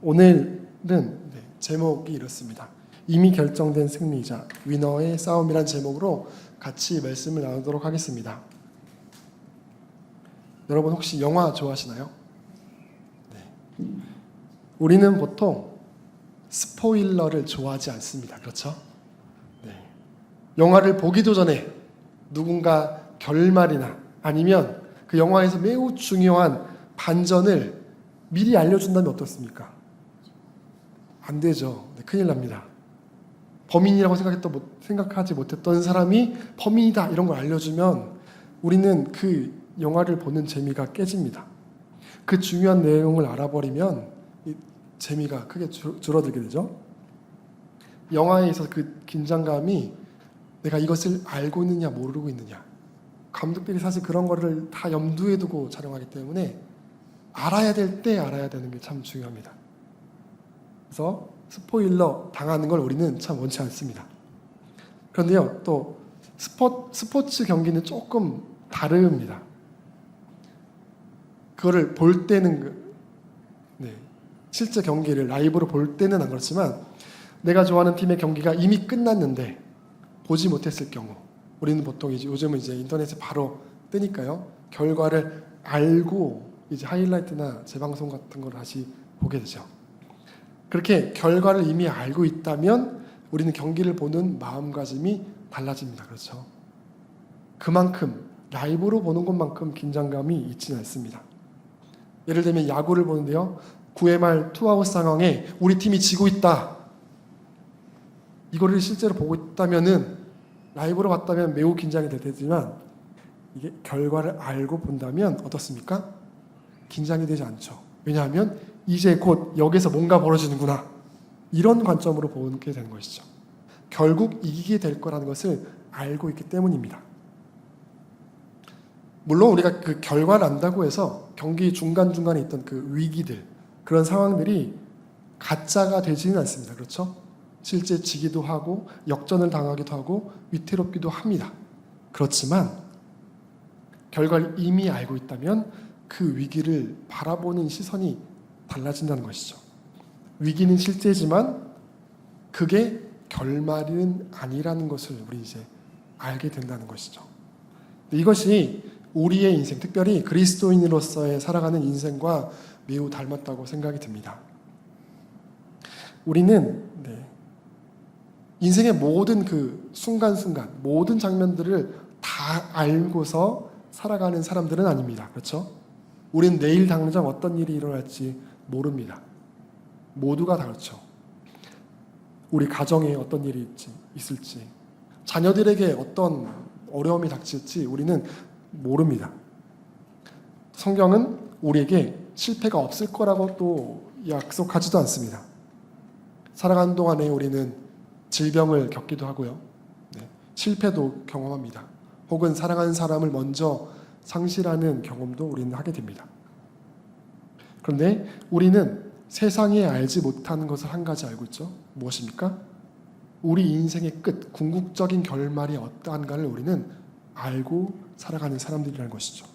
오늘은 제목이 이렇습니다. 이미 결정된 승리자, 위너의 싸움이란 제목으로 같이 말씀을 나누도록 하겠습니다. 여러분 혹시 영화 좋아하시나요? 네. 우리는 보통 스포일러를 좋아하지 않습니다. 그렇죠? 네. 영화를 보기도 전에 누군가 결말이나 아니면 그 영화에서 매우 중요한 반전을 미리 알려준다면 어떻습니까? 안 되죠. 네, 큰일 납니다. 범인이라고 생각하지 못했던 사람이 범인이다 이런 걸 알려주면 우리는 그 영화를 보는 재미가 깨집니다. 그 중요한 내용을 알아버리면 이 재미가 크게 줄어들게 되죠. 영화에서 그 긴장감이 내가 이것을 알고 있느냐 모르고 있느냐, 감독들이 사실 그런 거를 다 염두에 두고 촬영하기 때문에 알아야 될 때 알아야 되는 게 참 중요합니다. 그래서 스포일러 당하는 걸 우리는 참 원치 않습니다. 그런데요, 또 스포츠 경기는 조금 다릅니다. 그거를 볼 때는 실제 경기를 라이브로 볼 때는 안 그렇지만 내가 좋아하는 팀의 경기가 이미 끝났는데 보지 못했을 경우 우리는 보통 요즘은 인터넷에 바로 뜨니까요. 결과를 알고 하이라이트나 재방송 같은 걸 다시 보게 되죠. 그렇게 결과를 이미 알고 있다면 우리는 경기를 보는 마음가짐이 달라집니다. 그렇죠? 그만큼 라이브로 보는 것만큼 긴장감이 있지는 않습니다. 예를 들면 야구를 보는데요. 9회 말 투아웃 상황에 우리 팀이 지고 있다. 이거를 실제로 보고 있다면은 라이브로 봤다면 매우 긴장이 될 테지만 이게 결과를 알고 본다면 어떻습니까? 긴장이 되지 않죠. 왜냐하면 이제 곧 여기서 뭔가 벌어지는구나. 이런 관점으로 보게 되는 것이죠. 결국 이기게 될 거라는 것을 알고 있기 때문입니다. 물론 우리가 그 결과를 안다고 해서 경기 중간중간에 있던 그 위기들, 그런 상황들이 가짜가 되지는 않습니다. 그렇죠? 실제 지기도 하고 역전을 당하기도 하고 위태롭기도 합니다. 그렇지만 결과를 이미 알고 있다면 그 위기를 바라보는 시선이 달라진다는 것이죠. 위기는 실제지만 그게 결말은 아니라는 것을 우리 이제 알게 된다는 것이죠. 이것이 우리의 인생, 특별히 그리스도인으로서의 살아가는 인생과 매우 닮았다고 생각이 듭니다. 우리는 인생의 모든 그 순간순간, 모든 장면들을 다 알고서 살아가는 사람들은 아닙니다. 그렇죠? 우리는 내일 당장 어떤 일이 일어날지 모릅니다. 모두가 다 그렇죠. 우리 가정에 어떤 일이 있을지, 자녀들에게 어떤 어려움이 닥칠지 우리는 모릅니다. 성경은 우리에게 실패가 없을 거라고 또 약속하지도 않습니다. 살아가는 동안에 우리는 질병을 겪기도 하고요. 실패도 경험합니다. 혹은 사랑하는 사람을 먼저 상실하는 경험도 우리는 하게 됩니다. 그런데 우리는 세상에 알지 못하는 것을 한 가지 알고 있죠. 무엇입니까? 우리 인생의 끝, 궁극적인 결말이 어떠한가를 우리는 알고 살아가는 사람들이라는 것이죠.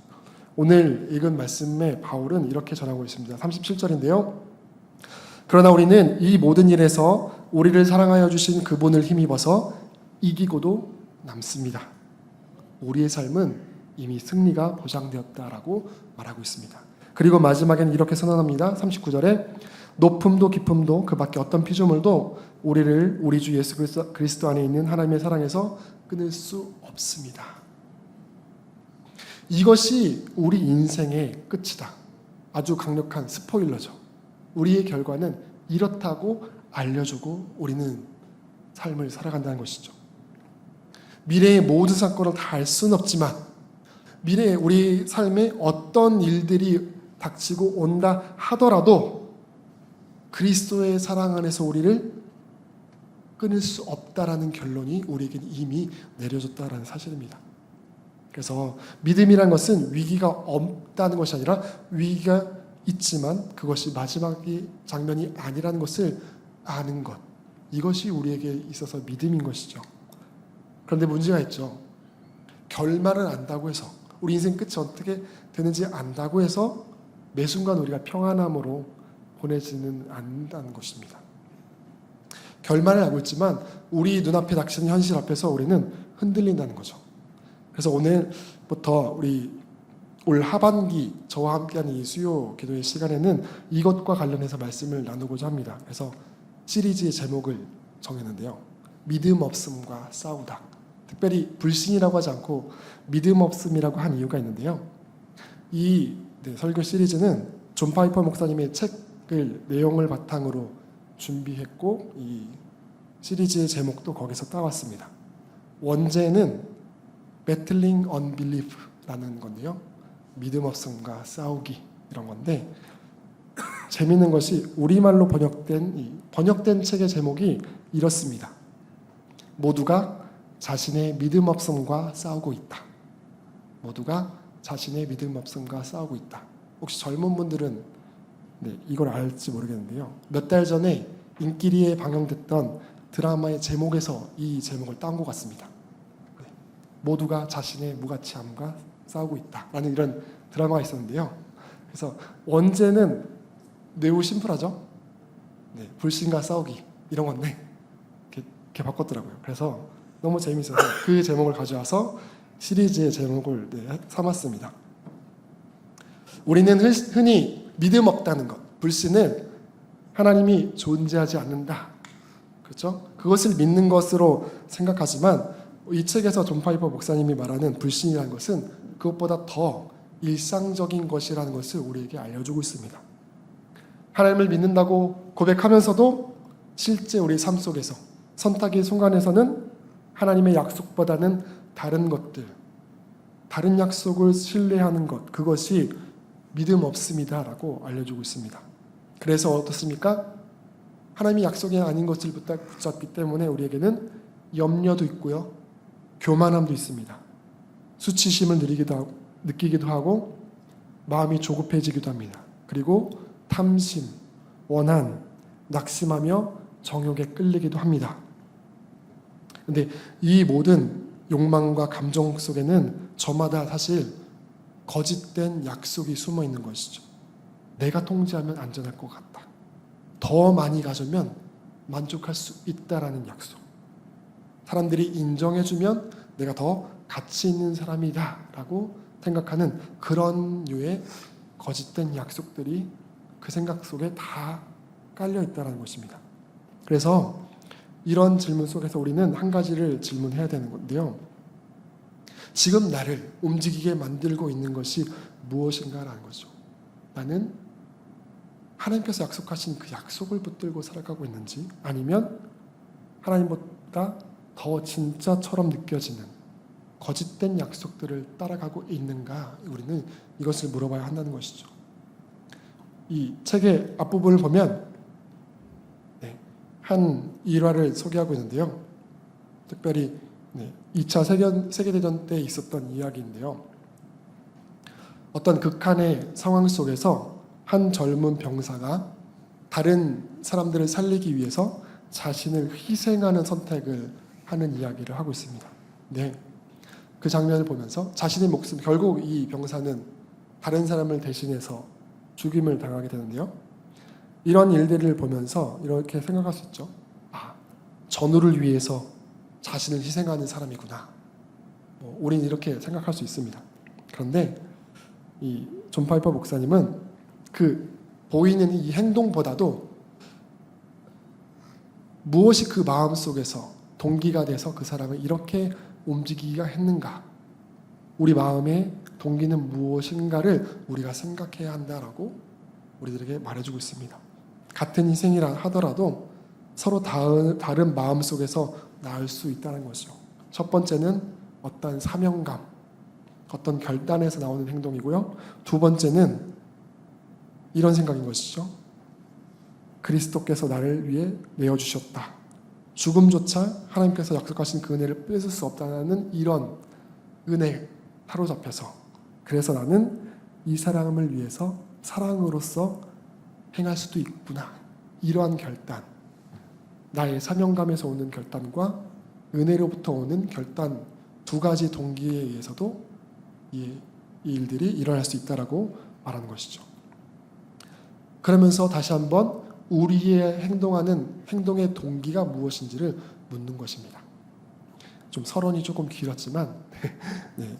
오늘 읽은 말씀에 바울은 이렇게 전하고 있습니다. 37절인데요. 그러나 우리는 이 모든 일에서 우리를 사랑하여 주신 그분을 힘입어서 이기고도 남습니다. 우리의 삶은 이미 승리가 보장되었다라고 말하고 있습니다. 그리고 마지막에는 이렇게 선언합니다. 39절에 높음도 깊음도 그 밖에 어떤 피조물도 우리를 우리 주 예수 그리스도 안에 있는 하나님의 사랑에서 끊을 수 없습니다. 이것이 우리 인생의 끝이다. 아주 강력한 스포일러죠. 우리의 결과는 이렇다고 알려주고 우리는 삶을 살아간다는 것이죠. 미래의 모든 사건을 다 알 수는 없지만 미래에 우리 삶에 어떤 일들이 닥치고 온다 하더라도 그리스도의 사랑 안에서 우리를 끊을 수 없다라는 결론이 우리에게 이미 내려졌다라는 사실입니다. 그래서 믿음이란 것은 위기가 없다는 것이 아니라 위기가 있지만 그것이 마지막의 장면이 아니라는 것을 아는 것, 이것이 우리에게 있어서 믿음인 것이죠. 그런데 문제가 있죠. 결말을 안다고 해서 우리 인생 끝이 어떻게 되는지 안다고 해서 매 순간 우리가 평안함으로 보내지는 않는다는 것입니다. 결말을 알고 있지만 우리 눈앞에 닥치는 현실 앞에서 우리는 흔들린다는 거죠. 그래서 오늘부터 우리 올 하반기 저와 함께하는 이 수요 기도의 시간에는 이것과 관련해서 말씀을 나누고자 합니다. 그래서 시리즈의 제목을 정했는데요. 믿음 없음과 싸우다. 특별히 불신이라고 하지 않고 믿음 없음이라고 한 이유가 있는데요. 이 설교 시리즈는 존 파이퍼 목사님의 책을 내용을 바탕으로 준비했고 이 시리즈의 제목도 거기서 따왔습니다. 원제는 Battling Unbelief라는 건데요. 믿음 없음과 싸우기 이런 건데 재미있는 것이 우리말로 번역된 책의 제목이 이렇습니다. 모두가 자신의 믿음 없음과 싸우고 있다. 모두가 자신의 믿음 없음과 싸우고 있다. 혹시 젊은 분들은 이걸 알지 모르겠는데요. 몇 달 전에 인기리에 방영됐던 드라마의 제목에서 이 제목을 딴 것 같습니다. 모두가 자신의 무가치함과 싸우고 있다 라는 이런 드라마가 있었는데요. 그래서 원제는 매우 심플하죠. 불신과 싸우기 이런 건데 이렇게 바꿨더라고요. 그래서 너무 재미있어서 그 제목을 가져와서 시리즈의 제목을 삼았습니다. 우리는 흔히 믿음 없다는 것, 불신은 하나님이 존재하지 않는다. 그렇죠? 그것을 믿는 것으로 생각하지만 이 책에서 존 파이퍼 목사님이 말하는 불신이라는 것은 그것보다 더 일상적인 것이라는 것을 우리에게 알려주고 있습니다. 하나님을 믿는다고 고백하면서도 실제 우리 삶 속에서 선택의 순간에서는 하나님의 약속보다는 다른 것들, 다른 약속을 신뢰하는 것, 그것이 믿음 없습니다라고 알려주고 있습니다. 그래서 어떻습니까? 하나님이 약속이 아닌 것을 붙잡기 때문에 우리에게는 염려도 있고요. 교만함도 있습니다. 수치심을 느끼기도 하고 마음이 조급해지기도 합니다. 그리고 탐심, 원한, 낙심하며 정욕에 끌리기도 합니다. 그런데 이 모든 욕망과 감정 속에는 저마다 사실 거짓된 약속이 숨어 있는 것이죠. 내가 통제하면 안전할 것 같다. 더 많이 가져면 만족할 수 있다라는 약속. 사람들이 인정해주면 내가 더 가치 있는 사람이다 라고 생각하는 그런 류의 거짓된 약속들이 그 생각 속에 다 깔려 있다는 것입니다. 그래서 이런 질문 속에서 우리는 한 가지를 질문해야 되는 건데요. 지금 나를 움직이게 만들고 있는 것이 무엇인가라는 거죠. 나는 하나님께서 약속하신 그 약속을 붙들고 살아가고 있는지 아니면 하나님보다 더 진짜처럼 느껴지는 거짓된 약속들을 따라가고 있는가, 우리는 이것을 물어봐야 한다는 것이죠. 이 책의 앞부분을 보면 한 일화를 소개하고 있는데요. 특별히 2차 세계대전 때 있었던 이야기인데요. 어떤 극한의 상황 속에서 한 젊은 병사가 다른 사람들을 살리기 위해서 자신을 희생하는 선택을 하는 이야기를 하고 있습니다. 그 장면을 보면서 자신의 목숨, 결국 이 병사는 다른 사람을 대신해서 죽임을 당하게 되는데요. 이런 일들을 보면서 이렇게 생각할 수 있죠. 전우를 위해서 자신을 희생하는 사람이구나. 우린 이렇게 생각할 수 있습니다. 그런데 이 존 파이퍼 목사님은 그 보이는 이 행동보다도 무엇이 그 마음 속에서 동기가 돼서 그 사람을 이렇게 움직이기가 했는가, 우리 마음의 동기는 무엇인가를 우리가 생각해야 한다라고 우리들에게 말해주고 있습니다. 같은 희생이라 하더라도 서로 다른 마음 속에서 나을 수 있다는 것이죠. 첫 번째는 어떤 사명감, 어떤 결단에서 나오는 행동이고요. 두 번째는 이런 생각인 것이죠. 그리스도께서 나를 위해 내어주셨다. 죽음조차 하나님께서 약속하신 그 은혜를 뺏을 수 없다는 이런 은혜에 사로잡혀서, 그래서 나는 이 사람을 위해서 사랑으로서 행할 수도 있구나. 이러한 결단, 나의 사명감에서 오는 결단과 은혜로부터 오는 결단, 두 가지 동기에 의해서도 이 일들이 일어날 수 있다라고 말하는 것이죠. 그러면서 다시 한번 우리의 행동의 동기가 무엇인지를 묻는 것입니다. 좀 서론이 조금 길었지만 네,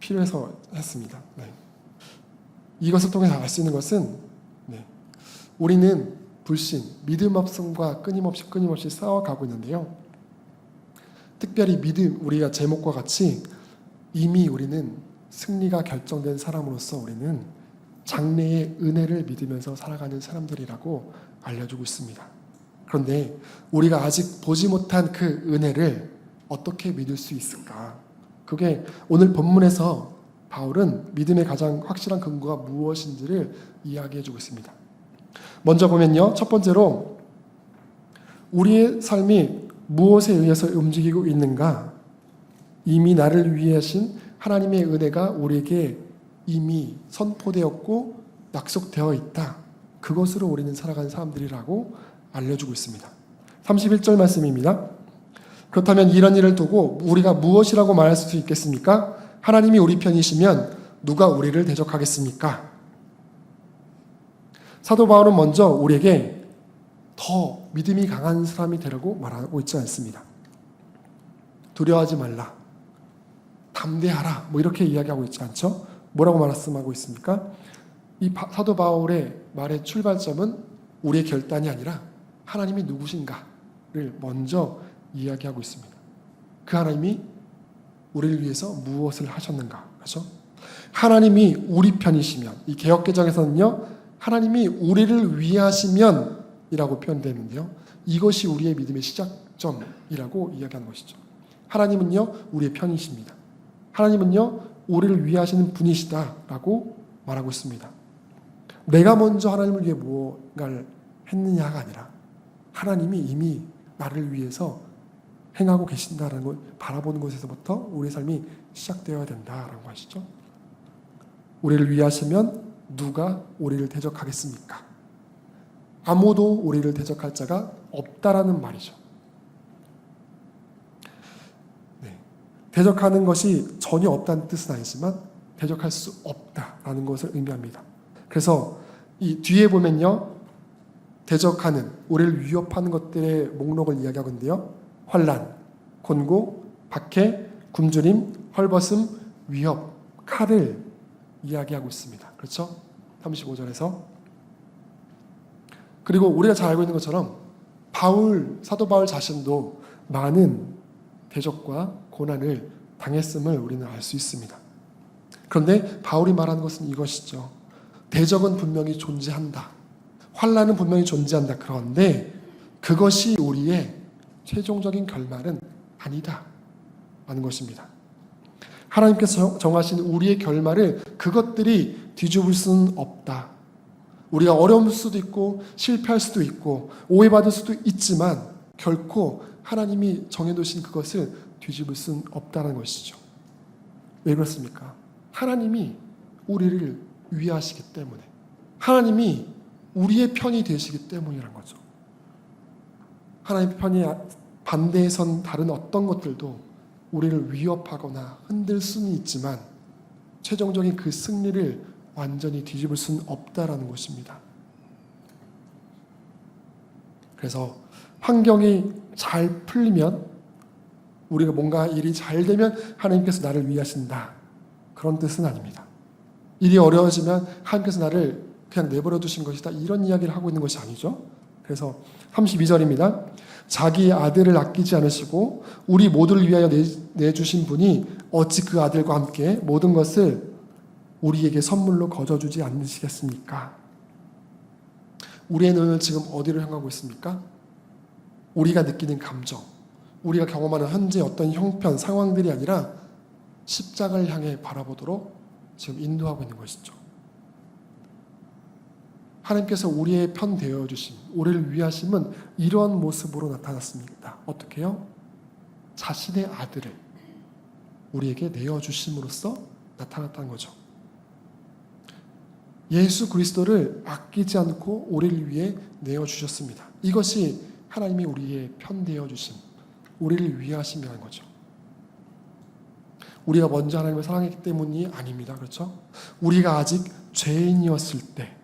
필요해서 했습니다. 네. 이것을 통해서 알 수 있는 것은 우리는 불신, 믿음 없음과 끊임없이 싸워가고 있는데요. 특별히 믿음, 우리가 제목과 같이 이미 우리는 승리가 결정된 사람으로서 우리는 장래의 은혜를 믿으면서 살아가는 사람들이라고 알려주고 있습니다. 그런데 우리가 아직 보지 못한 그 은혜를 어떻게 믿을 수 있을까? 그게 오늘 본문에서 바울은 믿음의 가장 확실한 근거가 무엇인지를 이야기해주고 있습니다. 먼저 보면요, 첫 번째로 우리의 삶이 무엇에 의해서 움직이고 있는가? 이미 나를 위해 하신 하나님의 은혜가 우리에게 이미 선포되었고 약속되어 있다. 그것으로 우리는 살아가는 사람들이라고 알려주고 있습니다. 31절 말씀입니다. 그렇다면 이런 일을 두고 우리가 무엇이라고 말할 수 있겠습니까? 하나님이 우리 편이시면 누가 우리를 대적하겠습니까? 사도 바울은 먼저 우리에게 더 믿음이 강한 사람이 되라고 말하고 있지 않습니다. 두려워하지 말라, 담대하라, 이렇게 이야기하고 있지 않죠? 뭐라고 말씀하고 있습니까? 이 사도 바울의 말의 출발점은 우리의 결단이 아니라 하나님이 누구신가를 먼저 이야기하고 있습니다. 그 하나님이 우리를 위해서 무엇을 하셨는가? 그렇죠? 하나님이 우리 편이시면, 이 개역개정에서는요, 하나님이 우리를 위하시면 이라고 표현되는데요, 이것이 우리의 믿음의 시작점이라고 이야기하는 것이죠. 하나님은요, 우리의 편이십니다. 하나님은요, 우리를 위하시는 분이시다라고 말하고 있습니다. 내가 먼저 하나님을 위해 무언가를 했느냐가 아니라 하나님이 이미 나를 위해서 행하고 계신다라는 걸 바라보는 것에서부터 우리의 삶이 시작되어야 된다라는 것이죠. 우리를 위하시면 누가 우리를 대적하겠습니까? 아무도 우리를 대적할 자가 없다라는 말이죠. 대적하는 것이 전혀 없다는 뜻은 아니지만 대적할 수 없다라는 것을 의미합니다. 그래서 이 뒤에 보면요, 대적하는, 우리를 위협하는 것들의 목록을 이야기하고 있는데요, 환난, 곤고, 박해, 굶주림, 헐벗음, 위협, 칼을 이야기하고 있습니다. 그렇죠? 35절에서. 그리고 우리가 잘 알고 있는 것처럼 사도 바울 자신도 많은 대적과 고난을 당했음을 우리는 알 수 있습니다. 그런데 바울이 말하는 것은 이것이죠. 대적은 분명히 존재한다. 환난은 분명히 존재한다. 그런데 그것이 우리의 최종적인 결말은 아니다 라는 것입니다. 하나님께서 정하신 우리의 결말을 그것들이 뒤집을 수는 없다. 우리가 어려울 수도 있고 실패할 수도 있고 오해받을 수도 있지만 결코 하나님이 정해두신 그것을 뒤집을 수는 없다는 것이죠. 왜 그렇습니까? 하나님이 우리를 위하시기 때문에, 하나님이 우리의 편이 되시기 때문이란 거죠. 하나님의 편이 반대에 선 다른 어떤 것들도 우리를 위협하거나 흔들 수는 있지만 최종적인 그 승리를 완전히 뒤집을 수는 없다라는 것입니다. 그래서 환경이 잘 풀리면, 우리가 뭔가 일이 잘 되면 하나님께서 나를 위하신다, 그런 뜻은 아닙니다. 일이 어려워지면 하나님께서 나를 그냥 내버려 두신 것이다, 이런 이야기를 하고 있는 것이 아니죠. 그래서 32절입니다. 자기 아들을 아끼지 않으시고 우리 모두를 위하여 내주신 분이 어찌 그 아들과 함께 모든 것을 우리에게 선물로 거저주지 않으시겠습니까? 우리의 눈은 지금 어디로 향하고 있습니까? 우리가 느끼는 감정, 우리가 경험하는 현재 어떤 형편, 상황들이 아니라 십자가를 향해 바라보도록 지금 인도하고 있는 것이죠. 하나님께서 우리의 편 되어주심, 우리를 위하심은 이러한 모습으로 나타났습니다. 어떻게 해요? 자신의 아들을 우리에게 내어주심으로써 나타났다는 거죠. 예수 그리스도를 아끼지 않고 우리를 위해 내어주셨습니다. 이것이 하나님이 우리의 편 되어주심, 우리를 위하심이라는 거죠. 우리가 먼저 하나님을 사랑했기 때문이 아닙니다. 그렇죠? 우리가 아직 죄인이었을 때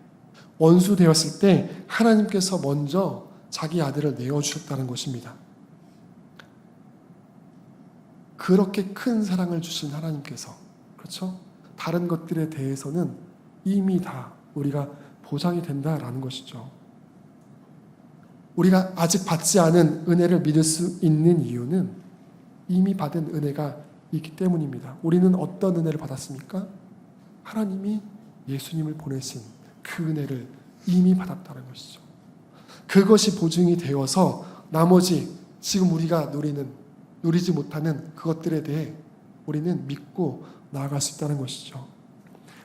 원수 되었을 때 하나님께서 먼저 자기 아들을 내어주셨다는 것입니다. 그렇게 큰 사랑을 주신 하나님께서, 그렇죠? 다른 것들에 대해서는 이미 다 우리가 보장이 된다라는 것이죠. 우리가 아직 받지 않은 은혜를 믿을 수 있는 이유는 이미 받은 은혜가 있기 때문입니다. 우리는 어떤 은혜를 받았습니까? 하나님이 예수님을 보내신 그 은혜를 이미 받았다는 것이죠. 그것이 보증이 되어서 나머지 지금 우리가 누리지 못하는 그것들에 대해 우리는 믿고 나아갈 수 있다는 것이죠.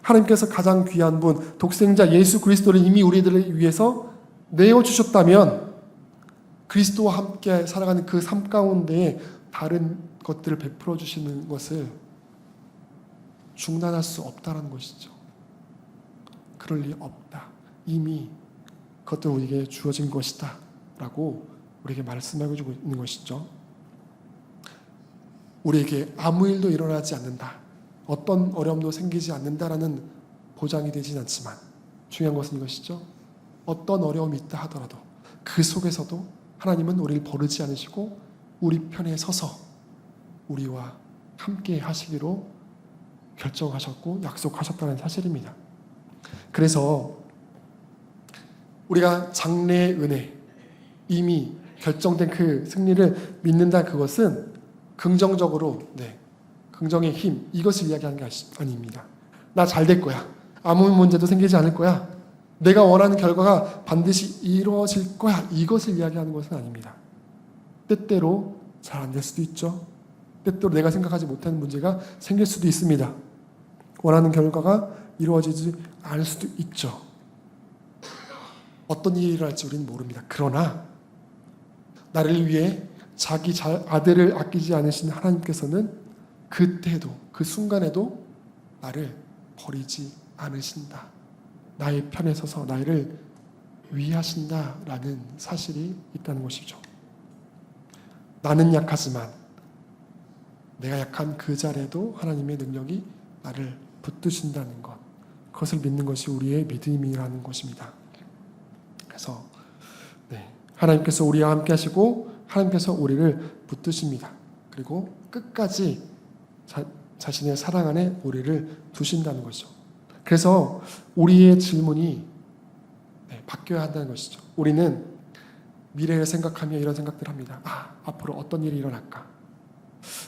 하나님께서 가장 귀한 분, 독생자 예수 그리스도를 이미 우리들을 위해서 내어주셨다면 그리스도와 함께 살아가는 그 삶 가운데에 다른 것들을 베풀어 주시는 것을 중단할 수 없다는 것이죠. 그럴 리 없다. 이미 그것도 우리에게 주어진 것이다 라고 우리에게 말씀하고 주고 있는 것이죠. 우리에게 아무 일도 일어나지 않는다, 어떤 어려움도 생기지 않는다라는 보장이 되진 않지만 중요한 것은 이것이죠. 어떤 어려움이 있다 하더라도 그 속에서도 하나님은 우리를 버리지 않으시고 우리 편에 서서 우리와 함께 하시기로 결정하셨고 약속하셨다는 사실입니다. 그래서 우리가 장래의 은혜, 이미 결정된 그 승리를 믿는다, 그것은 긍정적으로, 긍정의 힘, 이것을 이야기하는 게 아닙니다. 나 잘 될 거야, 아무 문제도 생기지 않을 거야, 내가 원하는 결과가 반드시 이루어질 거야, 이것을 이야기하는 것은 아닙니다. 때때로 잘 안 될 수도 있죠. 때때로 내가 생각하지 못하는 문제가 생길 수도 있습니다. 원하는 결과가 이루어지지 않을 수도 있죠. 어떤 일이 일어날지 우리는 모릅니다. 그러나 나를 위해 자기 아들을 아끼지 않으신 하나님께서는 그때도, 그 순간에도 나를 버리지 않으신다, 나의 편에 서서 나를 위하신다라는 사실이 있다는 것이죠. 나는 약하지만 내가 약한 그 자리에도 하나님의 능력이 나를 붙드신다는 것, 그것을 믿는 것이 우리의 믿음이라는 것입니다. 그래서 하나님께서 우리와 함께 하시고 하나님께서 우리를 붙드십니다. 그리고 끝까지 자신의 사랑 안에 우리를 두신다는 것이죠. 그래서 우리의 질문이 바뀌어야 한다는 것이죠. 우리는 미래를 생각하며 이런 생각들을 합니다. 앞으로 어떤 일이 일어날까?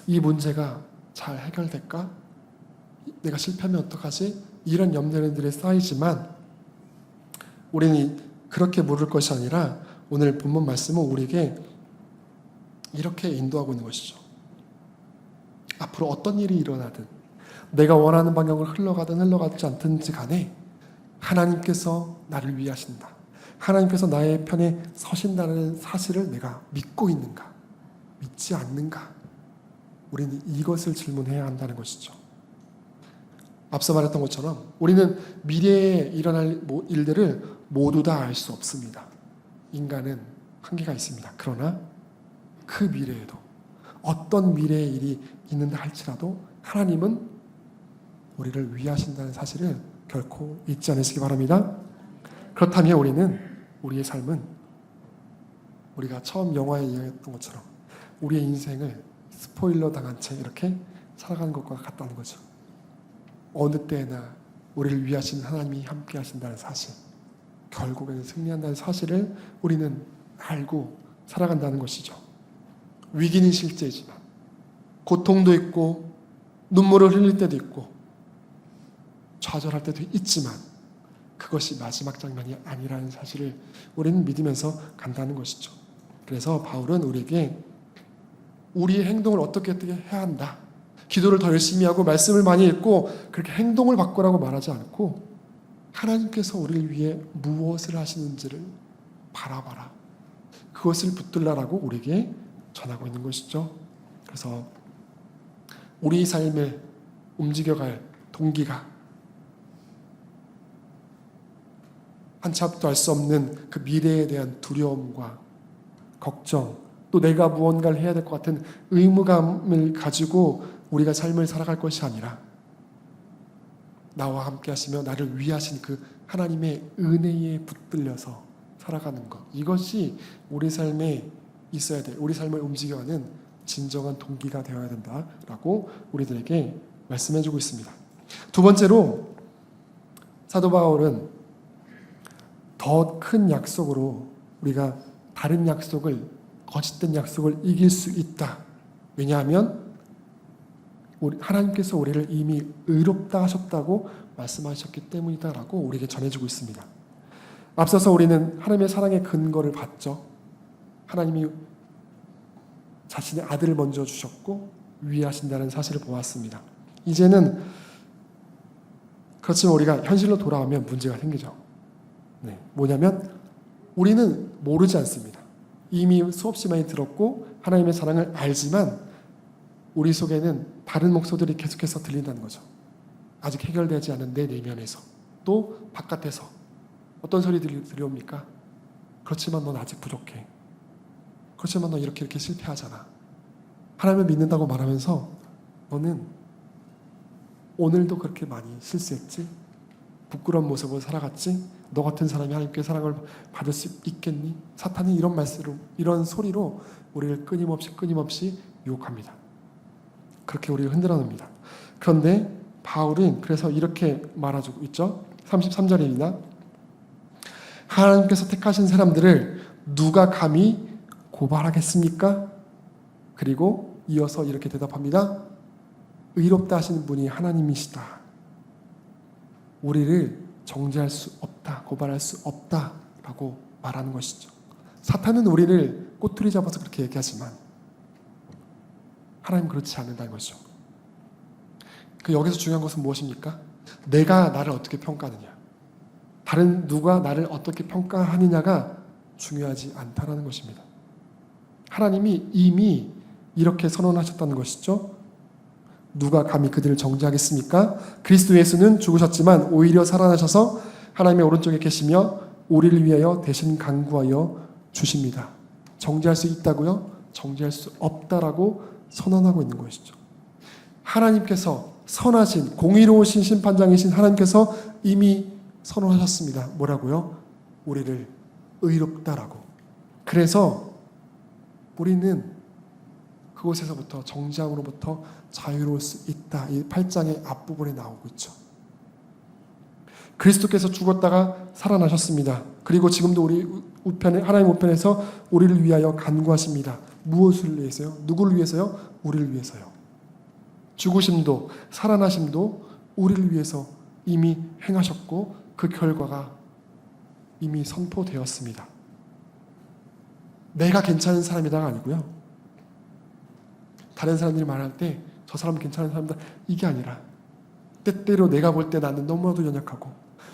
이 문제가 잘 해결될까? 내가 실패하면 어떡하지? 이런 염려들이 쌓이지만 우리는 그렇게 물을 것이 아니라 오늘 본문 말씀은 우리에게 이렇게 인도하고 있는 것이죠. 앞으로 어떤 일이 일어나든, 내가 원하는 방향으로 흘러가든 흘러가지 않든지 간에 하나님께서 나를 위하신다, 하나님께서 나의 편에 서신다는 사실을 내가 믿고 있는가, 믿지 않는가? 우리는 이것을 질문해야 한다는 것이죠. 앞서 말했던 것처럼 우리는 미래에 일어날 일들을 모두 다 알 수 없습니다. 인간은 한계가 있습니다. 그러나 그 미래에도 어떤 미래의 일이 있는다 할지라도 하나님은 우리를 위하신다는 사실을 결코 잊지 않으시기 바랍니다. 그렇다면 우리의 삶은 우리가 처음 영화에 이야기했던 것처럼 우리의 인생을 스포일러 당한 채 이렇게 살아가는 것과 같다는 거죠. 어느 때나 우리를 위하신 하나님이 함께 하신다는 사실, 결국에는 승리한다는 사실을 우리는 알고 살아간다는 것이죠. 위기는 실제이지만 고통도 있고 눈물을 흘릴 때도 있고 좌절할 때도 있지만 그것이 마지막 장면이 아니라는 사실을 우리는 믿으면서 간다는 것이죠. 그래서 바울은 우리에게 우리의 행동을 어떻게 해야 한다, 기도를 더 열심히 하고 말씀을 많이 읽고 그렇게 행동을 바꾸라고 말하지 않고 하나님께서 우리를 위해 무엇을 하시는지를 바라봐라, 그것을 붙들라라고 우리에게 전하고 있는 것이죠. 그래서 우리 삶을 움직여갈 동기가 한치 앞도 알 수 없는 그 미래에 대한 두려움과 걱정, 또 내가 무언가를 해야 될 것 같은 의무감을 가지고 우리가 삶을 살아갈 것이 아니라 나와 함께 하시며 나를 위하신 그 하나님의 은혜에 붙들려서 살아가는 것, 이것이 우리 삶에 있어야 돼. 우리 삶을 움직여가는 진정한 동기가 되어야 된다라고 우리들에게 말씀해주고 있습니다. 두 번째로 사도 바울은 더 큰 약속으로 우리가 다른 약속을, 거짓된 약속을 이길 수 있다. 왜냐하면 하나님께서 우리를 이미 의롭다 하셨다고 말씀하셨기 때문이다라고 우리에게 전해주고 있습니다. 앞서서 우리는 하나님의 사랑의 근거를 봤죠. 하나님이 자신의 아들을 먼저 주셨고 위하신다는 사실을 보았습니다. 이제는 그렇지만 우리가 현실로 돌아오면 문제가 생기죠. 뭐냐면 우리는 모르지 않습니다. 이미 수없이 많이 들었고 하나님의 사랑을 알지만 우리 속에는 다른 목소들이 계속해서 들린다는 거죠. 아직 해결되지 않은 내 내면에서, 또 바깥에서 어떤 소리 들려옵니까? 그렇지만 넌 아직 부족해. 그렇지만 넌 이렇게 실패하잖아. 하나님을 믿는다고 말하면서 너는 오늘도 그렇게 많이 실수했지? 부끄러운 모습으로 살아갔지? 너 같은 사람이 하나님께 사랑을 받을 수 있겠니? 사탄이 이런 말씀으로, 이런 소리로 우리를 끊임없이 유혹합니다. 그렇게 우리를 흔들어 놉니다. 그런데 바울은 그래서 이렇게 말해주고 있죠. 33절입니다. 하나님께서 택하신 사람들을 누가 감히 고발하겠습니까? 그리고 이어서 이렇게 대답합니다. 의롭다 하시는 분이 하나님이시다. 우리를 정죄할 수 없다, 고발할 수 없다라고 말하는 것이죠. 사탄은 우리를 꼬투리 잡아서 그렇게 얘기하지만 하나님은 그렇지 않는다는 것이죠. 여기서 중요한 것은 무엇입니까? 내가 나를 어떻게 평가하느냐, 다른 누가 나를 어떻게 평가하느냐가 중요하지 않다라는 것입니다. 하나님이 이미 이렇게 선언하셨다는 것이죠. 누가 감히 그들을 정죄하겠습니까? 그리스도 예수는 죽으셨지만 오히려 살아나셔서 하나님의 오른쪽에 계시며 우리를 위하여 대신 간구하여 주십니다. 정죄할 수 있다고요? 정죄할 수 없다라고 선언하고 있는 것이죠. 하나님께서 선하신 공의로우신 심판장이신 하나님께서 이미 선언하셨습니다. 뭐라고요? 우리를 의롭다라고. 그래서 우리는 그곳에서부터 정죄함으로부터 자유로울 수 있다. 이 8장의 앞부분에 나오고 있죠. 그리스도께서 죽었다가 살아나셨습니다. 그리고 지금도 우리 우편에, 하나님 우편에서 우리를 위하여 간구하십니다. 무엇을 위해서요? 누구를 위해서요? 우리를 위해서요. 죽으심도 살아나심도 우리를 위해서 이미 행하셨고 그 결과가 이미 선포되었습니다. 내가 괜찮은 사람이다가 아니고요. 다른 사람들이 말할 때 저 사람은 괜찮은 사람이다, 이게 아니라 때때로 내가 볼 때 나는 너무나도 연약하고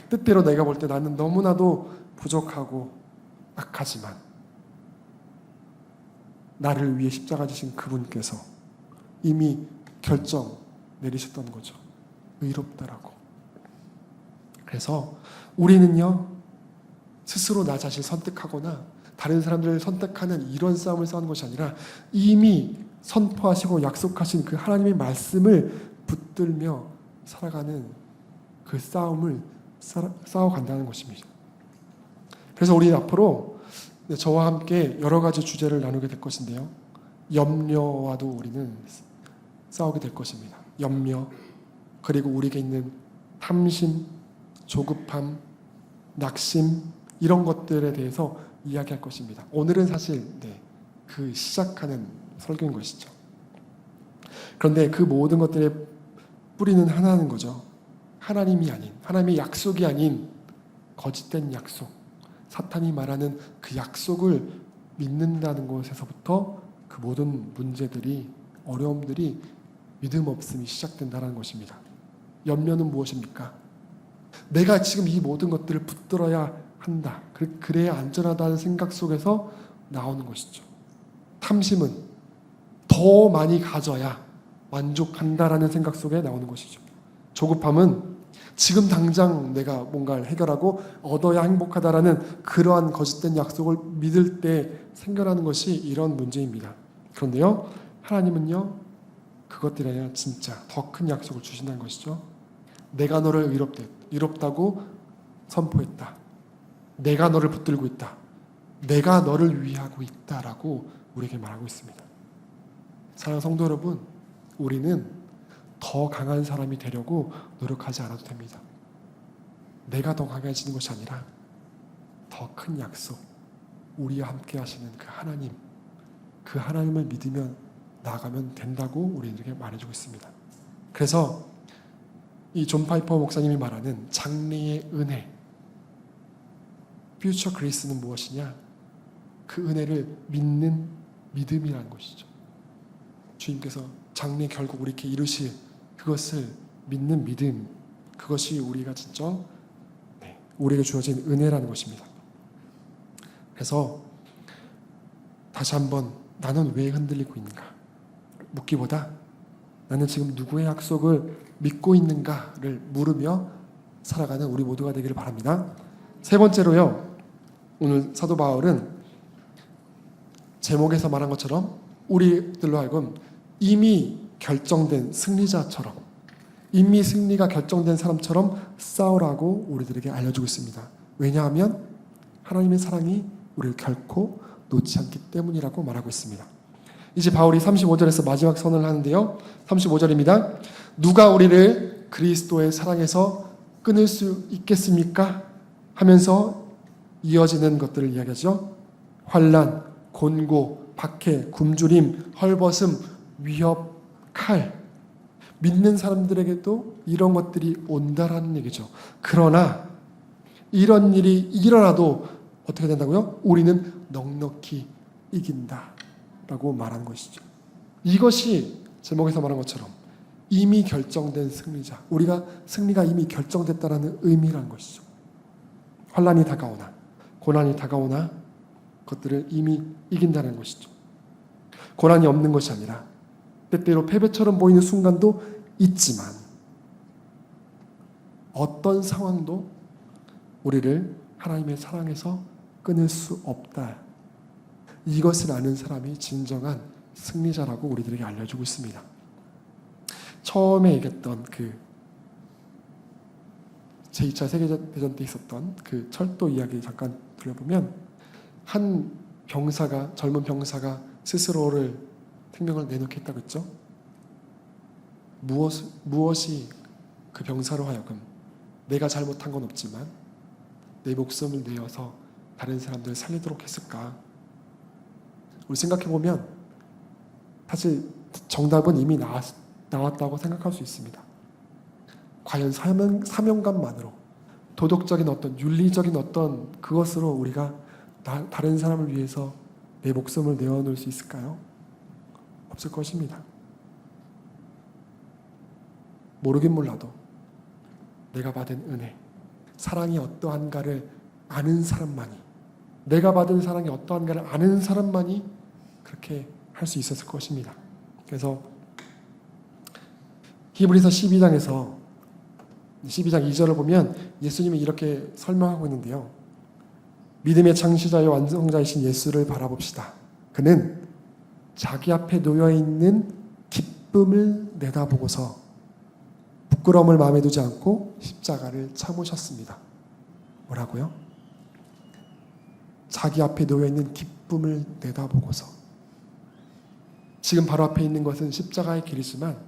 때때로 내가 볼 때 나는 너무나도 부족하고 악하지만 나를 위해 십자가 지신 그분께서 이미 결정 내리셨던 거죠. 의롭다라고. 그래서 우리는요, 스스로 나 자신을 선택하거나 다른 사람들을 선택하는 이런 싸움을 싸우는 것이 아니라 이미 선포하시고 약속하신 그 하나님의 말씀을 붙들며 살아가는 그 싸움을 싸워간다는 것입니다. 그래서 우리 앞으로 저와 함께 여러 가지 주제를 나누게 될 것인데요. 염려와도 우리는 싸우게 될 것입니다. 염려, 그리고 우리에게 있는 탐심, 조급함, 낙심, 이런 것들에 대해서 이야기할 것입니다. 오늘은 사실 그 시작하는 설교인 것이죠. 그런데 그 모든 것들의 뿌리는 하나는 거죠. 하나님이 아닌, 하나님의 약속이 아닌 거짓된 약속, 사탄이 말하는 그 약속을 믿는다는 것에서부터 그 모든 문제들이, 어려움들이 믿음 없음이 시작된다는 것입니다. 염려는 무엇입니까? 내가 지금 이 모든 것들을 붙들어야 한다, 그래야 안전하다는 생각 속에서 나오는 것이죠. 탐심은 더 많이 가져야 만족한다라는 생각 속에 나오는 것이죠. 조급함은 지금 당장 내가 뭔가를 해결하고 얻어야 행복하다라는 그러한 거짓된 약속을 믿을 때 생겨나는 것이 이런 문제입니다. 그런데요, 하나님은요, 그것들이 아니라 진짜 더 큰 약속을 주신다는 것이죠. 내가 너를 의롭다고 선포했다. 내가 너를 붙들고 있다. 내가 너를 위하고 있다라고 우리에게 말하고 있습니다. 사랑하는 성도 여러분, 우리는 더 강한 사람이 되려고 노력하지 않아도 됩니다. 내가 더 강해지는 것이 아니라 더 큰 약속, 우리와 함께 하시는 그 하나님, 그 하나님을 믿으며 나아가면 된다고 우리에게 말해주고 있습니다. 그래서 이 존 파이퍼 목사님이 말하는 장래의 은혜, 퓨처 그레이스는 무엇이냐? 그 은혜를 믿는 믿음이라는 것이죠. 주님께서 장래 결국 우리에게 이루실 그것을 믿는 믿음, 그것이 우리가 진짜 우리에게 주어진 은혜라는 것입니다. 그래서 다시 한번 나는 왜 흔들리고 있는가 묻기보다 나는 지금 누구의 약속을 믿고 있는가를 물으며 살아가는 우리 모두가 되기를 바랍니다. 세 번째로요, 오늘 사도 바울은 제목에서 말한 것처럼 우리들로 하여금 이미 결정된 승리자처럼, 이미 승리가 결정된 사람처럼 싸우라고 우리들에게 알려주고 있습니다. 왜냐하면 하나님의 사랑이 우리를 결코 놓지 않기 때문이라고 말하고 있습니다. 이제 바울이 35절에서 마지막 선언을 하는데요, 35절입니다. 누가 우리를 그리스도의 사랑에서 끊을 수 있겠습니까? 하면서 이어지는 것들을 이야기하죠. 환난, 곤고, 박해, 굶주림, 헐벗음, 위협, 칼. 믿는 사람들에게도 이런 것들이 온다라는 얘기죠. 그러나 이런 일이 일어나도 어떻게 된다고요? 우리는 넉넉히 이긴다 라고 말하는 것이죠. 이것이 제목에서 말한 것처럼 이미 결정된 승리자, 우리가 승리가 이미 결정됐다라는 의미라는 것이죠. 환난이 다가오나 고난이 다가오나 그것들을 이미 이긴다는 것이죠. 고난이 없는 것이 아니라 때때로 패배처럼 보이는 순간도 있지만 어떤 상황도 우리를 하나님의 사랑에서 끊을 수 없다. 이것을 아는 사람이 진정한 승리자라고 우리들에게 알려주고 있습니다. 처음에 얘기했던 그 제2차 세계대전 때 있었던 그 철도 이야기 잠깐 들려보면 한 병사가, 젊은 병사가 스스로를 생명을 내놓게 했다고 했죠. 무엇이 그 병사로 하여금 내가 잘못한 건 없지만 내 목숨을 내어서 다른 사람들을 살리도록 했을까? 우리 생각해보면 사실 정답은 이미 나왔다고 생각할 수 있습니다. 과연 사명감만으로 도덕적인 어떤 윤리적인 어떤 그것으로 우리가 다른 사람을 위해서 내 목숨을 내어놓을 수 있을까요? 없을 것입니다. 모르긴 몰라도 내가 받은 은혜, 사랑이 어떠한가를 아는 사람만이, 내가 받은 사랑이 어떠한가를 아는 사람만이 그렇게 할 수 있었을 것입니다. 그래서 히브리서 12장 2절을 보면 예수님이 이렇게 설명하고 있는데요. 믿음의 창시자여 완성자이신 예수를 바라봅시다. 그는 자기 앞에 놓여있는 기쁨을 내다보고서 부끄러움을 마음에 두지 않고 십자가를 참으셨습니다. 뭐라고요? 자기 앞에 놓여있는 기쁨을 내다보고서. 지금 바로 앞에 있는 것은 십자가의 길이지만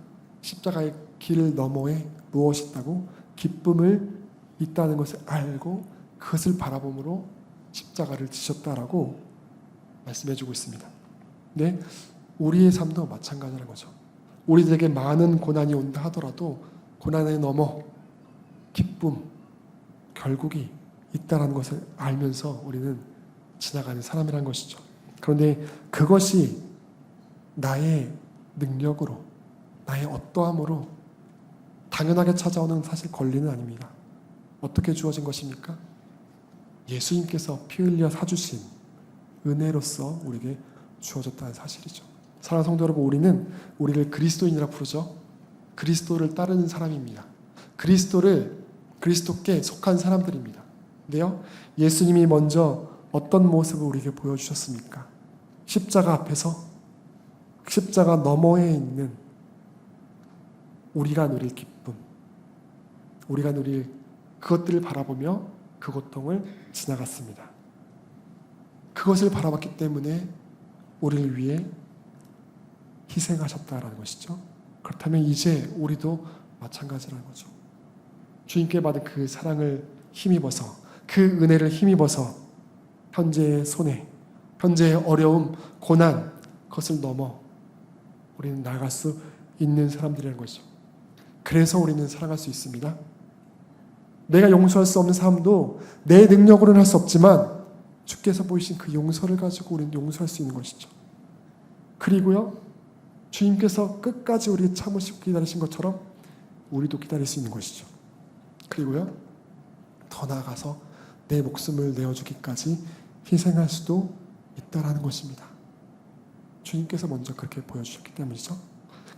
십자가의 길 너머에 무엇이 있다고? 기쁨을 있다는 것을 알고 그것을 바라봄으로 십자가를 지셨다라고 말씀해주고 있습니다. 네, 우리의 삶도 마찬가지라는 거죠. 우리들에게 많은 고난이 온다 하더라도 고난에 넘어 기쁨, 결국이 있다는 것을 알면서 우리는 지나가는 사람이라는 것이죠. 그런데 그것이 나의 능력으로, 나의 어떠함으로 당연하게 찾아오는 사실 권리는 아닙니다. 어떻게 주어진 것입니까? 예수님께서 피 흘려 사주신 은혜로서 우리에게 주어졌다는 사실이죠. 사랑하는 성도 여러분, 우리를 그리스도인이라 부르죠. 그리스도를 따르는 사람입니다. 그리스도께 속한 사람들입니다. 근데요, 예수님이 먼저 어떤 모습을 우리에게 보여주셨습니까? 십자가 앞에서, 십자가 너머에 있는 우리가 누릴 기쁨, 우리가 누릴 그것들을 바라보며 그 고통을 지나갔습니다. 그것을 바라봤기 때문에 우리를 위해 희생하셨다라는 것이죠. 그렇다면 이제 우리도 마찬가지라는 거죠. 주님께 받은 그 사랑을 힘입어서, 그 은혜를 힘입어서 현재의 손해, 현재의 어려움, 고난, 그것을 넘어 우리는 나아갈 수 있는 사람들이라는 것이죠. 그래서 우리는 살아갈 수 있습니다. 내가 용서할 수 없는 삶도 내 능력으로는 할 수 없지만 주께서 보이신 그 용서를 가지고 우리는 용서할 수 있는 것이죠. 그리고요, 주님께서 끝까지 우리를 참으시고 기다리신 것처럼 우리도 기다릴 수 있는 것이죠. 그리고요, 더 나아가서 내 목숨을 내어주기까지 희생할 수도 있다라는 것입니다. 주님께서 먼저 그렇게 보여주셨기 때문이죠.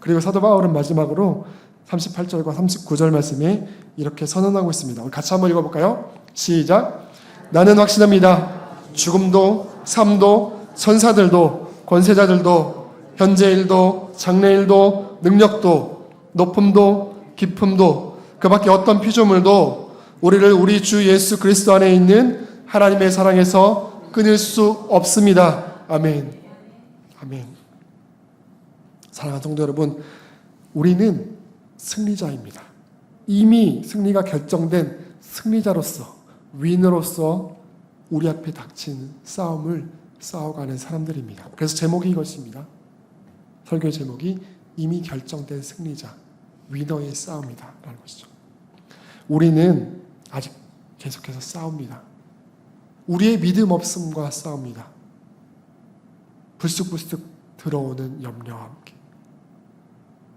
그리고 사도 바울은 마지막으로 38절과 39절 말씀에 이렇게 선언하고 있습니다. 우리 같이 한번 읽어볼까요? 시작. 나는 확신합니다. 죽음도 삶도 천사들도 권세자들도 현재일도 장래일도 능력도 높음도 깊음도 그 밖에 어떤 피조물도 우리를 우리 주 예수 그리스도 안에 있는 하나님의 사랑에서 끊을 수 없습니다. 아멘. 아멘. 사랑하는 성도 여러분, 우리는 승리자입니다. 이미 승리가 결정된 승리자로서, 위너로서 우리 앞에 닥친 싸움을 싸워가는 사람들입니다. 그래서 제목이 이것입니다. 설교의 제목이 이미 결정된 승리자, 위너의 싸움이다 라는 것이죠. 우리는 아직 계속해서 싸웁니다. 우리의 믿음 없음과 싸웁니다. 불쑥불쑥 들어오는 염려와 함께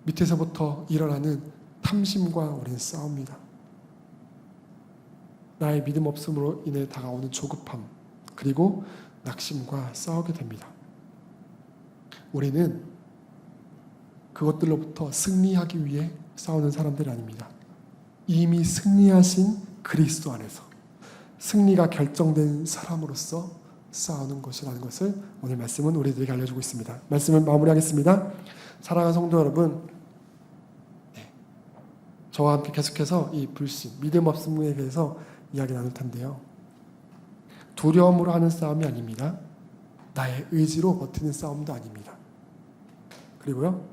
밑에서부터 일어나는 탐심과 우리는 싸웁니다. 나의 믿음 없음으로 인해 다가오는 조급함, 그리고 낙심과 싸우게 됩니다. 우리는 그것들로부터 승리하기 위해 싸우는 사람들이 아닙니다. 이미 승리하신 그리스도 안에서 승리가 결정된 사람으로서 싸우는 것이라는 것을 오늘 말씀은 우리들에게 알려주고 있습니다. 말씀을 마무리하겠습니다. 사랑하는 성도 여러분, 저와 함께 계속해서 이 불신, 믿음 없음에 대해서 이야기 나눌 텐데요. 두려움으로 하는 싸움이 아닙니다. 나의 의지로 버티는 싸움도 아닙니다. 그리고요,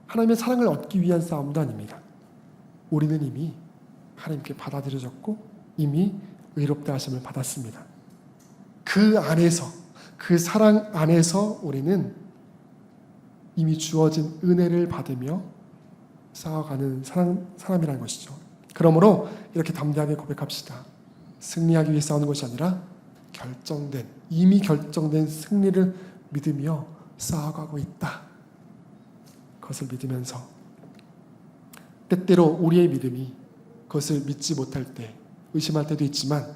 하나님의 사랑을 얻기 위한 싸움도 아닙니다. 우리는 이미 하나님께 받아들여졌고 이미 의롭다 하심을 받았습니다. 그 안에서, 그 사랑 안에서 우리는 이미 주어진 은혜를 받으며 쌓아가는 사람이라는 것이죠. 그러므로 이렇게 담대하게 고백합시다. 승리하기 위해 싸우는 것이 아니라 이미 결정된 승리를 믿으며 쌓아가고 있다. 그것을 믿으면서 때때로 우리의 믿음이 그것을 믿지 못할 때, 의심할 때도 있지만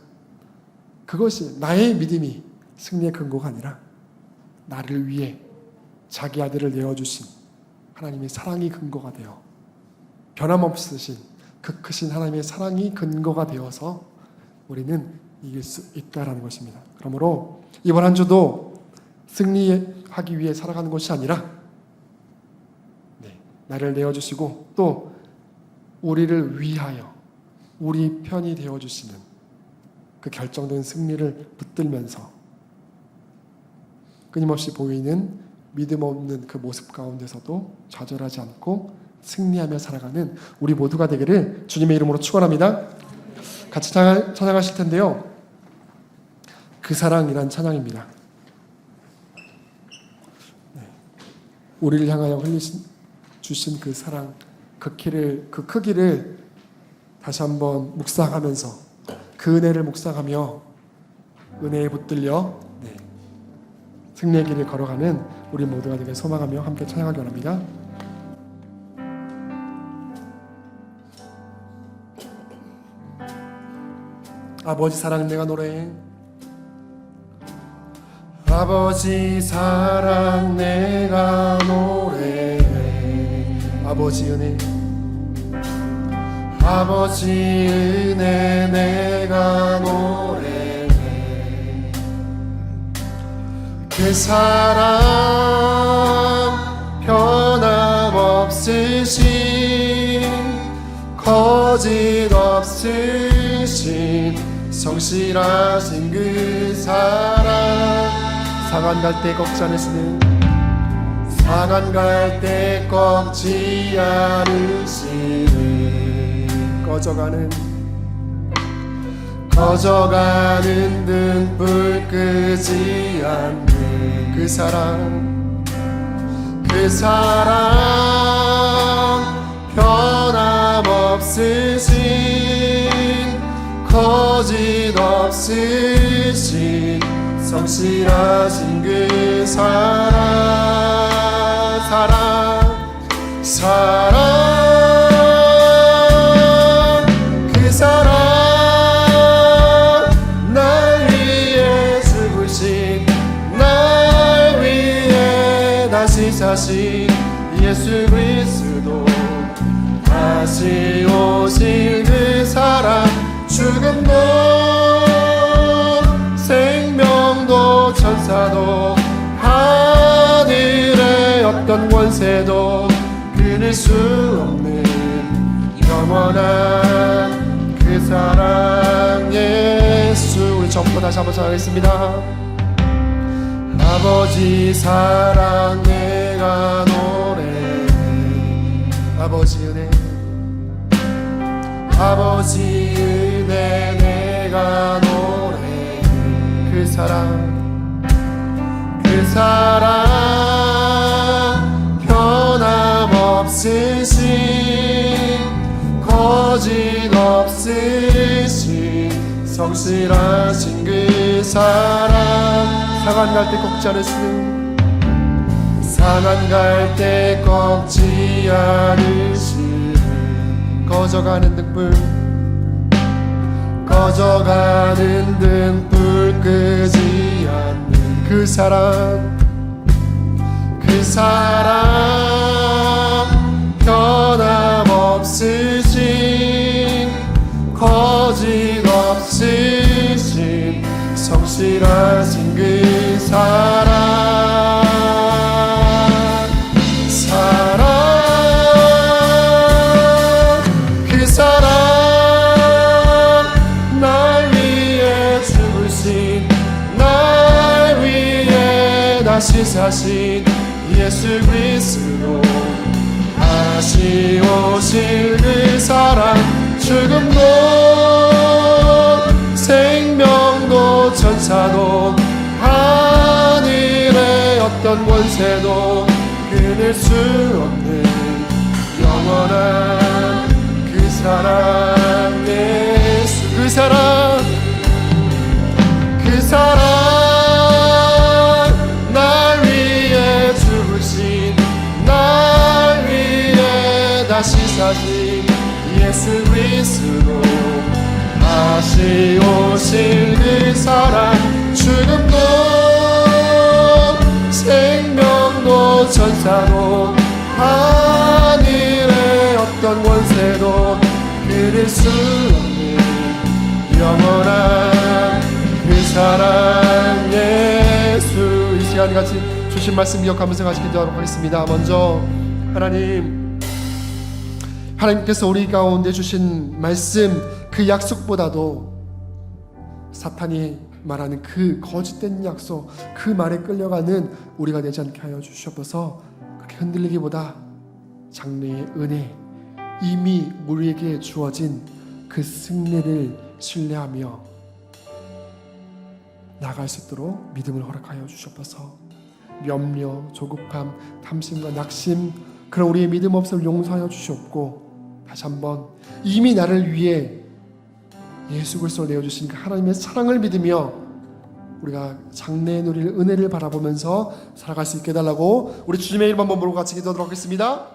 그것이 나의 믿음이 승리의 근거가 아니라 나를 위해 자기 아들을 내어주신 하나님의 사랑이 근거가 되어 변함없으신 그 크신 하나님의 사랑이 근거가 되어서 우리는 이길 수 있다라는 것입니다. 그러므로 이번 한 주도 승리하기 위해 살아가는 것이 아니라 나를 내어주시고 또 우리를 위하여 우리 편이 되어주시는 그 결정된 승리를 붙들면서 끊임없이 보이는 믿음 없는 그 모습 가운데서도 좌절하지 않고 승리하며 살아가는 우리 모두가 되기를 주님의 이름으로 축원합니다. 같이 찬양하실 텐데요. 그 사랑이란 찬양입니다. 우리를 향하여 주신 그 사랑, 그 크기를 다시 한번 묵상하면서 그 은혜를 묵상하며 은혜에 붙들려 승리의 길을 걸어가는 우리 모두가 되길 소망하며 함께 찬양하기 원합니다. 아버지 사랑 내가 노래해. 아버지 사랑 내가 노래해. 아버지 은혜, 아버지 은혜 내가 노래해. 그 사랑 변함없으신 거짓 없으신 성실하신 그 사랑. 상한 갈 때 꺾지 않으시는, 상한 갈 때 꺾지 않으시는, 꺼져가는 등불 끄지 않는 그 사랑, 그 사랑. 변함없으신, 거짓 없으신 성실하신 그 사랑. 그 사랑. 날 위해 죽으신, 날 위해 다시 사신 예수 그리스도, 다시 오실 그 사랑. 죽음도 생명도 천사도 하늘의 어떤 권세도 끊을 수 없는 영원한 그 사랑 예수. 우리 전부 다시 한번 전하겠습니다. 아버지 사랑 내가 노래해, 아버지 은혜, 아버지 은혜 내가 노래해. 그 사랑, 그 사랑. 변함없으신, 거짓 없으신 성실하신 그 사랑. 상한 갈 때 꺾지 않으시는, 상한 갈 때 꺾지 않으시는, 꺼져가는 등불 끄지 않는 그 사랑, 그 사랑. 변함없으신, 거짓 없으신 성실하신 그 사랑. 그 사랑. 날 위해 죽으신, 날 위해 다시 사신 예수 그리스도, 다시 오실 그 사랑. 죽음도 생명도 천사도 하늘의 어떤 권세도 끊을 수 없는 영원한 그 사랑 예수. 그 사랑, 그 사랑. 날 위해 죽으신, 날 위해 다시 사신 예수 그리스도, 다시 오실 그 사랑. 죽음도 생명도 천사도 하늘의 어떤 권세도 끊을 수 없는 영원한 그 사랑 예수. 이 시간 같이 주신 말씀 기억하면서 같이 기도하도록 하겠습니다. 먼저 하나님께서 우리 가운데 주신 말씀, 그 약속보다도 사탄이 말하는 그 거짓된 약속, 그 말에 끌려가는 우리가 되지 않게 하여 주시옵소서. 그렇게 흔들리기보다 장래의 은혜, 이미 우리에게 주어진 그 승리를 신뢰하며 나아갈 수 있도록 믿음을 허락하여 주시옵소서. 염려, 조급함, 탐심과 낙심, 그런 우리의 믿음 없음을 용서하여 주시옵고, 다시 한번 이미 나를 위해 예수 그리스도를 내어주신 그 하나님의 사랑을 믿으며 우리가 장래에 누릴 은혜를 바라보면서 살아갈 수 있게 해달라고 우리 주님의 이름 한번 부르고 같이 기도하도록 하겠습니다.